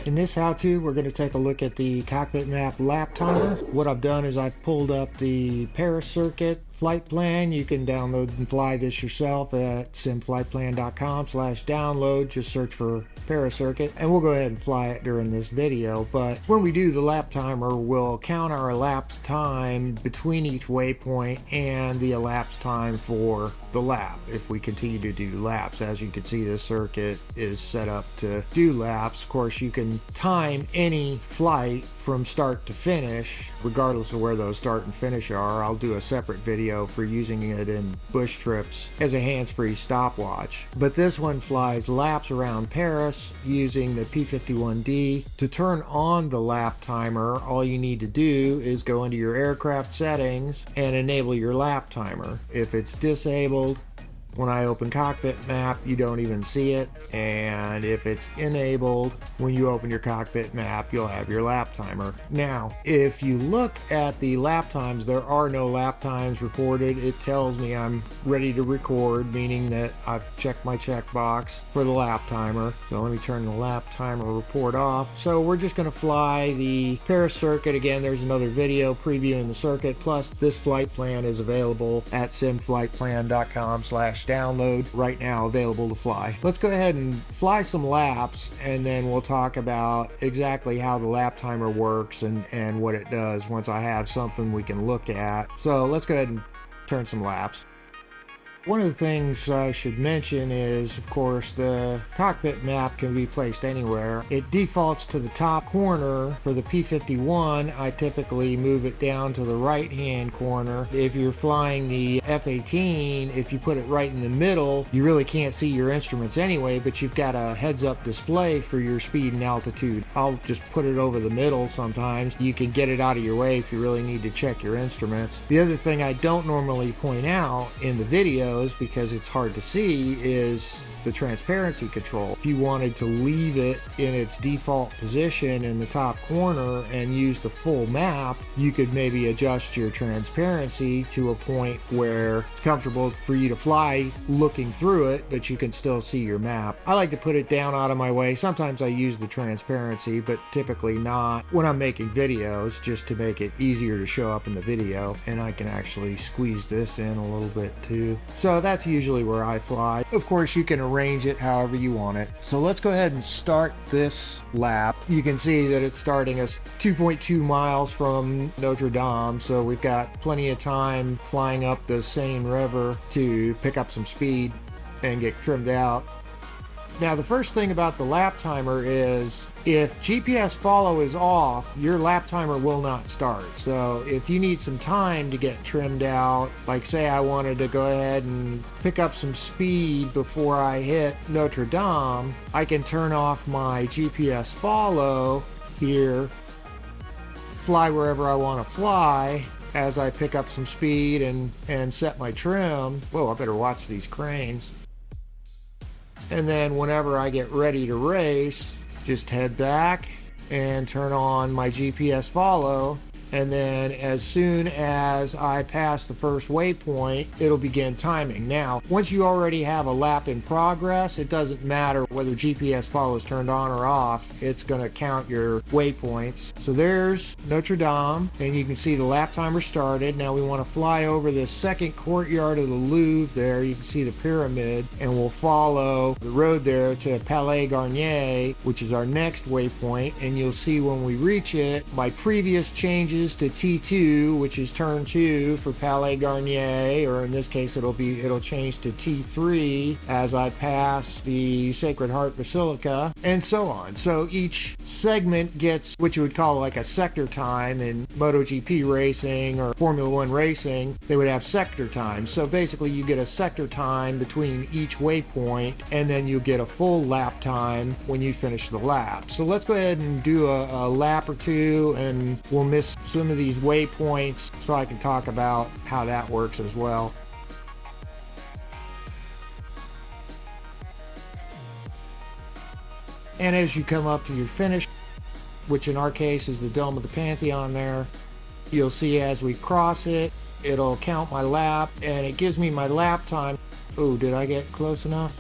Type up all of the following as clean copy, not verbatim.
In this how-to, we're going to take a look at the Cockpit Map Lap Timer. What I've done is I've pulled up the Paris circuit flight plan. You can download and fly this yourself at simflightplan.com/download. Just search for Paris circuit, and we'll go ahead and fly it during this video. But when we do the lap timer, we'll count our elapsed time between each waypoint and the elapsed time for the lap if we continue to do laps. As you can see, this circuit is set up to do laps. Of course, you can time any flight from start to finish regardless of where those start and finish are. I'll do a separate video for using it in bush trips as a hands-free stopwatch, but this one flies laps around Paris using the P51D. To turn on the lap timer, all you need to do is go into your aircraft settings and enable your lap timer. If it's disabled, when I open Cockpit Map, you don't even see it, and if it's enabled, when you open your Cockpit Map, you'll have your lap timer. Now, if you look at the lap times, there are no lap times reported. It tells me I'm ready to record, meaning that I've checked my checkbox for the lap timer. So let me turn the lap timer report off. So we're just going to fly the Paris circuit. Again, there's another video previewing the circuit, plus this flight plan is available at simflightplan.com/download right now, available to fly. Let's go ahead and fly some laps, and then we'll talk about exactly how the lap timer works and what it does once I have something we can look at. So let's go ahead and turn some laps. One of the things I should mention is, of course, the cockpit map can be placed anywhere. It defaults to the top corner. For the P51, I typically move it down to the right-hand corner. If you're flying the F-18, if you put it right in the middle, you really can't see your instruments anyway, but you've got a heads-up display for your speed and altitude. I'll just put it over the middle sometimes. You can get it out of your way if you really need to check your instruments. The other thing I don't normally point out in the video, because it's hard to see, is the transparency control. If you wanted to leave it in its default position in the top corner and use the full map, you could maybe adjust your transparency to a point where it's comfortable for you to fly looking through it, but you can still see your map. I like to put it down out of my way. Sometimes I use the transparency, but typically not when I'm making videos, just to make it easier to show up in the video. And I can actually squeeze this in a little bit too. So that's usually where I fly. Of course, you can arrange it however you want it. So let's go ahead and start this lap. You can see that it's starting us 2.2 miles from Notre Dame, so we've got plenty of time flying up the Seine River to pick up some speed and get trimmed out. Now, the first thing about the lap timer is if GPS follow is off, your lap timer will not start. So if you need some time to get trimmed out, like say I wanted to go ahead and pick up some speed before I hit Notre Dame, I can turn off my GPS follow here, fly wherever I want to fly as I pick up some speed and set my trim. Whoa, I better watch these cranes. And then whenever I get ready to race, just head back and turn on my GPS follow. And then as soon as I pass the first waypoint, it'll begin timing. Now, once you already have a lap in progress, it doesn't matter whether GPS follow is turned on or off. It's going to count your waypoints. So there's Notre Dame, and you can see the lap timer started. Now we want to fly over the second courtyard of the Louvre there. You can see the pyramid, and we'll follow the road there to Palais Garnier, which is our next waypoint. And you'll see when we reach it, my previous changes to T2, which is turn 2 for Palais Garnier, or in this case it'll change to T3 as I pass the Sacred Heart Basilica, and so on. So each segment gets what you would call like a sector time. In MotoGP racing or Formula One racing, they would have sector time. So basically you get a sector time between each waypoint, and then you get a full lap time when you finish the lap. So let's go ahead and do a lap or two, and we'll miss some of these waypoints so I can talk about how that works as well. And as you come up to your finish, which in our case is the Dome of the Pantheon there, you'll see as we cross it, it'll count my lap, and it gives me my lap time. Oh, did I get close enough?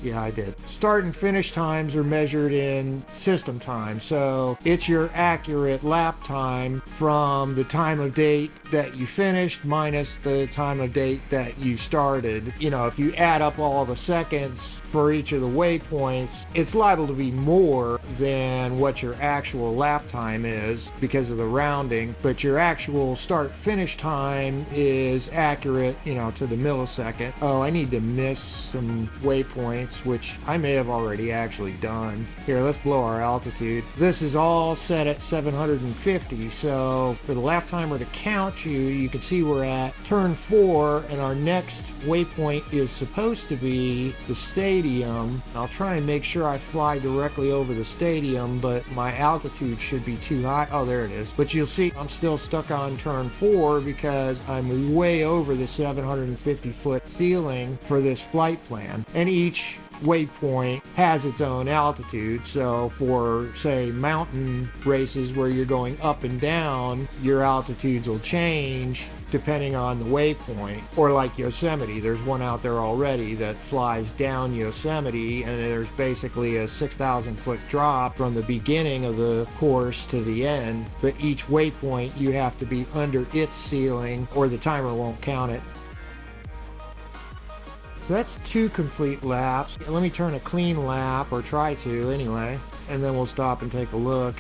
Yeah, I did. Start and finish times are measured in system time. So it's your accurate lap time from the time of date that you finished minus the time of date that you started. You know, if you add up all the seconds for each of the waypoints, it's liable to be more than what your actual lap time is because of the rounding, but your actual start finish time is accurate, you know, to the millisecond. Oh, I need to miss some waypoints, which I may have already actually done. Here, let's blow our altitude. This is all set at 750, so for the lap timer to count you, you can see we're at turn 4, and our next waypoint is supposed to be the stadium. I'll try and make sure I fly directly over the stadium, but my altitude should be too high. Oh, there it is. But you'll see I'm still stuck on turn 4 because I'm way over the 750-foot ceiling for this flight plan. And each waypoint has its own altitude. So for, say, mountain races where you're going up and down, your altitudes will change depending on the waypoint. Or like Yosemite, there's one out there already that flies down Yosemite, and there's basically a 6,000 foot drop from the beginning of the course to the end, but each waypoint you have to be under its ceiling or the timer won't count it. So that's 2 complete laps. Let me turn a clean lap, or try to anyway, and then we'll stop and take a look.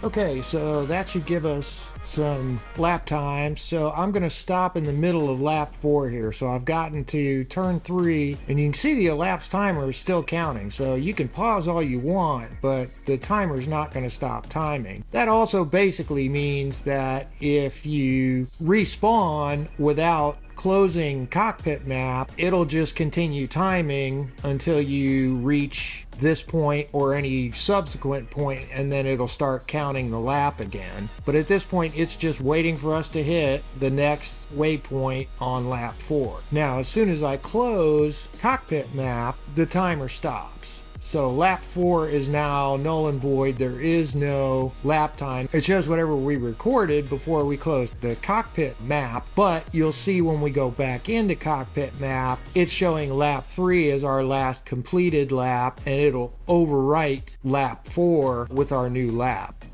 Okay, so that should give us some lap time. So I'm going to stop in the middle of lap 4 here. So I've gotten to turn 3, and you can see the elapsed timer is still counting. So you can pause all you want, but the timer's not going to stop timing. That also basically means that if you respawn without closing Cockpit Map, it'll just continue timing until you reach this point or any subsequent point, and then it'll start counting the lap again. But at this point, it's just waiting for us to hit the next waypoint on lap 4. Now, as soon as I close Cockpit Map, the timer stops. So lap 4 is now null and void. There is no lap time. It shows whatever we recorded before we closed the Cockpit Map, but you'll see when we go back into Cockpit Map, it's showing lap 3 as our last completed lap, and it'll overwrite lap 4 with our new lap.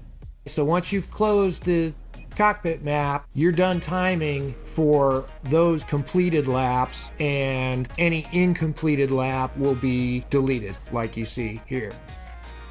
So once you've closed the Cockpit Map, you're done timing for those completed laps, and any incompleted lap will be deleted like you see here.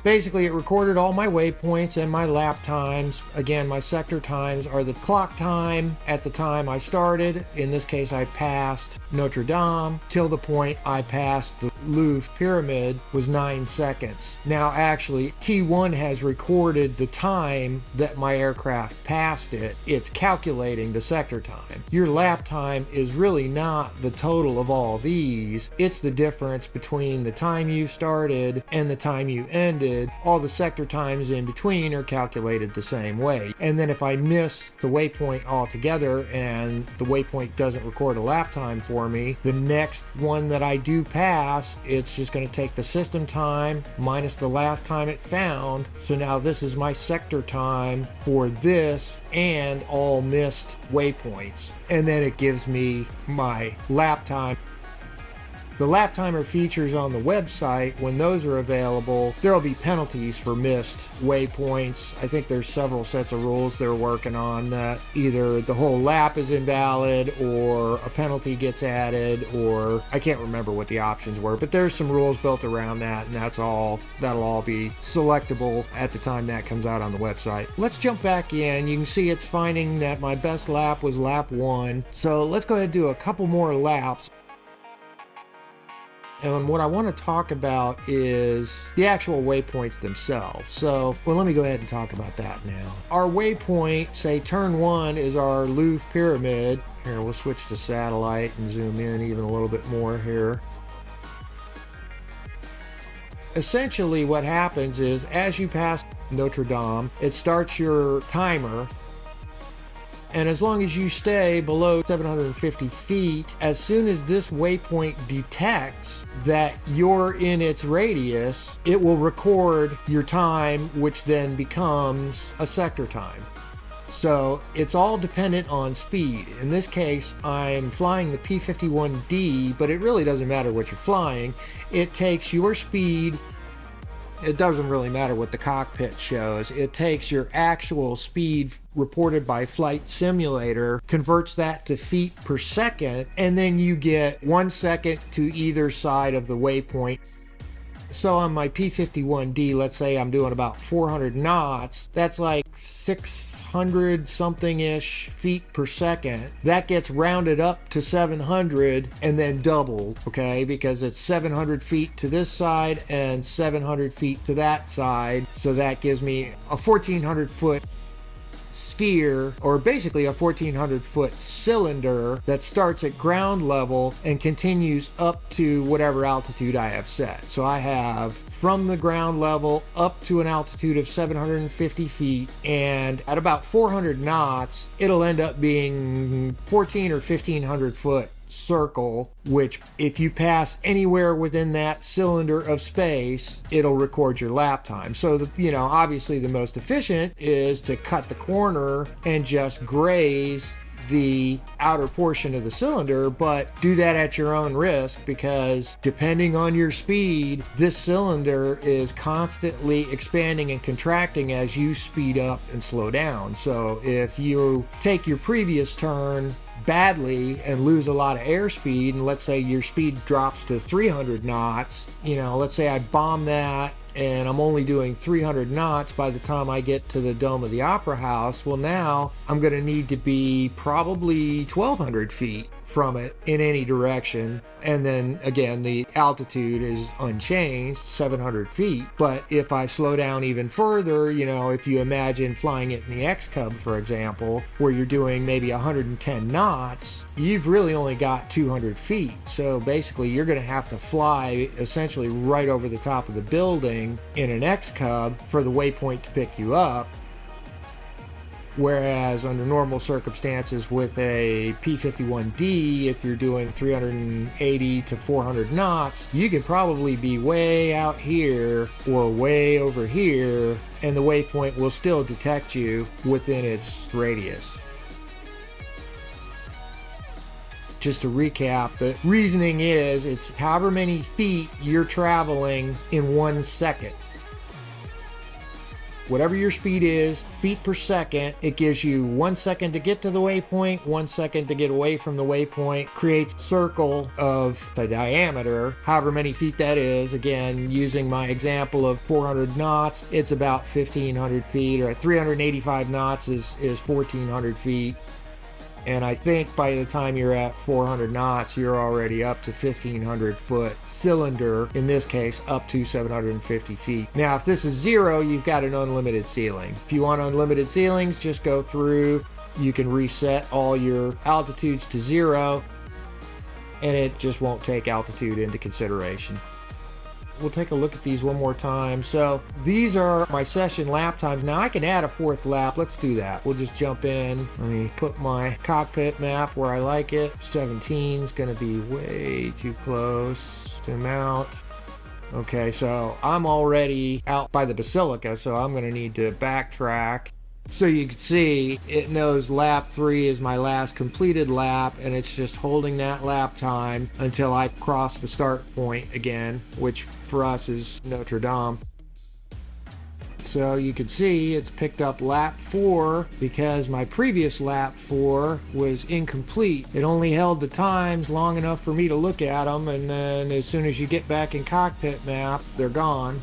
Basically, it recorded all my waypoints and my lap times. Again, my sector times are the clock time at the time I started. In this case, I passed Notre Dame till the point I passed the Louvre Pyramid was 9 seconds. Now, actually, T1 has recorded the time that my aircraft passed it. It's calculating the sector time. Your lap time is really not the total of all these. It's the difference between the time you started and the time you ended. All the sector times in between are calculated the same way. And then if I miss the waypoint altogether and the waypoint doesn't record a lap time for me, the next one that I do pass, it's just going to take the system time minus the last time it found. So now this is my sector time for this and all missed waypoints. And then it gives me my lap time. The lap timer features on the website, when those are available, there'll be penalties for missed waypoints. I think there's several sets of rules they're working on that either the whole lap is invalid or a penalty gets added, or I can't remember what the options were, but there's some rules built around that, and that'll all be selectable at the time that comes out on the website. Let's jump back in. You can see it's finding that my best lap was lap 1. So let's go ahead and do a couple more laps. And what I want to talk about is the actual waypoints themselves. So, well, let me go ahead and talk about that now. Our waypoint, say turn 1, is our Louvre Pyramid. Here, we'll switch to satellite and zoom in even a little bit more here. Essentially what happens is as you pass Notre Dame, it starts your timer. And as long as you stay below 750 feet, as soon as this waypoint detects that you're in its radius, it will record your time, which then becomes a sector time. So it's all dependent on speed. In this case, I'm flying the P-51D, but it really doesn't matter what you're flying. It takes your speed. It doesn't really matter what the cockpit shows. It takes your actual speed reported by Flight Simulator, converts that to feet per second, and then you get 1 second to either side of the waypoint. So on my P-51D, let's say I'm doing about 400 knots. That's like 600 something-ish feet per second. That gets rounded up to 700 and then doubled, okay? Because it's 700 feet to this side and 700 feet to that side. So that gives me a 1,400 foot sphere, or basically a 1,400 foot cylinder that starts at ground level and continues up to whatever altitude I have set. So I have from the ground level up to an altitude of 750 feet, and at about 400 knots it'll end up being 1,400 or 1,500 foot circle, which if you pass anywhere within that cylinder of space, it'll record your lap time. So obviously the most efficient is to cut the corner and just graze the outer portion of the cylinder, but do that at your own risk, because depending on your speed, this cylinder is constantly expanding and contracting as you speed up and slow down. So if you take your previous turn badly and lose a lot of airspeed, and let's say your speed drops to 300 knots, let's say I bomb that and I'm only doing 300 knots by the time I get to the Dome of the Opera House, well, now I'm going to need to be probably 1,200 feet from it in any direction. And then again, the altitude is unchanged, 700 feet. But if I slow down even further, if you imagine flying it in the X-Cub, for example, where you're doing maybe 110 knots, you've really only got 200 feet. So basically you're going to have to fly essentially right over the top of the building in an X-Cub for the waypoint to pick you up. Whereas under normal circumstances with a P-51D, if you're doing 380 to 400 knots, you could probably be way out here or way over here, and the waypoint will still detect you within its radius. Just to recap, the reasoning is it's however many feet you're traveling in 1 second. Whatever your speed is, feet per second, it gives you 1 second to get to the waypoint, 1 second to get away from the waypoint, creates a circle of the diameter, however many feet that is. Again, using my example of 400 knots, it's about 1,500 feet, or 385 knots is 1,400 feet. And I think by the time you're at 400 knots, you're already up to 1,500 foot cylinder, in this case up to 750 feet. Now if this is 0, you've got an unlimited ceiling. If you want unlimited ceilings, just go through, you can reset all your altitudes to 0, and it just won't take altitude into consideration. We'll take a look at these one more time. So these are my session lap times. Now I can add a 4th lap. Let's do that. We'll just jump in. Let me put my cockpit map where I like it. 17 is going to be way too close to mount. Okay, so I'm already out by the Basilica, so I'm going to need to backtrack. So you can see it knows lap 3 is my last completed lap, and it's just holding that lap time until I cross the start point again, which for us is Notre Dame. So you can see it's picked up lap 4 because my previous lap 4 was incomplete. It only held the times long enough for me to look at them, and then as soon as you get back in Cockpit Map, they're gone.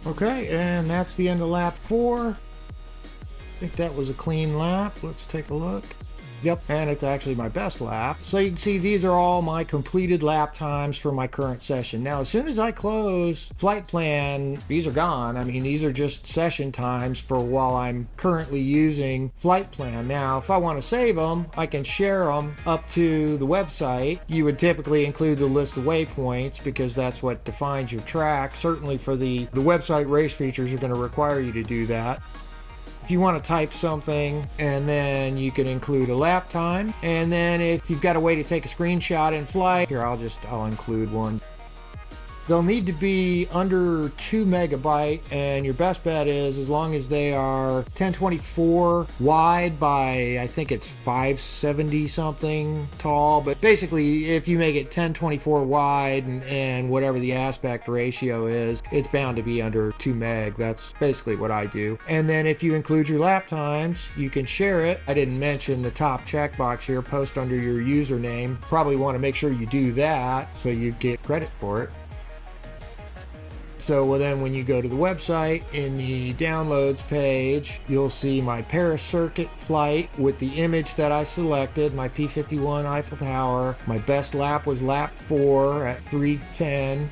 Okay, and that's the end of lap 4. I think that was a clean lap. Let's take a look. Yep, and it's actually my best lap. So you can see these are all my completed lap times for my current session. Now, as soon as I close Flight Plan, these are gone. I mean, these are just session times for while I'm currently using Flight Plan. Now, if I want to save them, I can share them up to the website. You would typically include the list of waypoints because that's what defines your track. Certainly for the website race features are going to require you to do that. If you want to type something, and then you can include a lap time, and then if you've got a way to take a screenshot in flight, here I'll include one. They'll need to be under 2 megabyte, and your best bet is as long as they are 1024 wide by, I think it's 570 something tall, but basically if you make it 1024 wide and whatever the aspect ratio is, it's bound to be under 2 meg. That's basically what I do. And then if you include your lap times, you can share it. I didn't mention the top checkbox here, post under your username. Probably want to make sure you do that so you get credit for it. So then when you go to the website, in the downloads page, you'll see my Paris circuit flight with the image that I selected, my P-51 Eiffel Tower. My best lap was lap 4 at 3:10.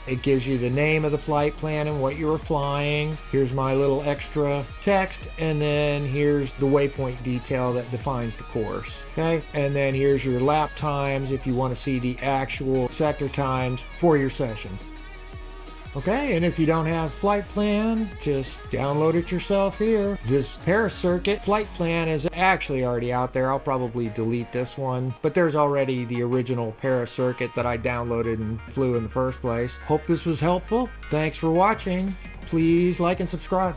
It gives you the name of the flight plan and what you were flying. Here's my little extra text, and then here's the waypoint detail that defines the course. Okay, and then here's your lap times if you want to see the actual sector times for your session. Okay, and if you don't have Flight Plan, just download it yourself here. This Paris circuit Flight Plan is actually already out there. I'll probably delete this one, but there's already the original Paris circuit that I downloaded and flew in the first place. Hope this was helpful. Thanks for watching. Please like and subscribe.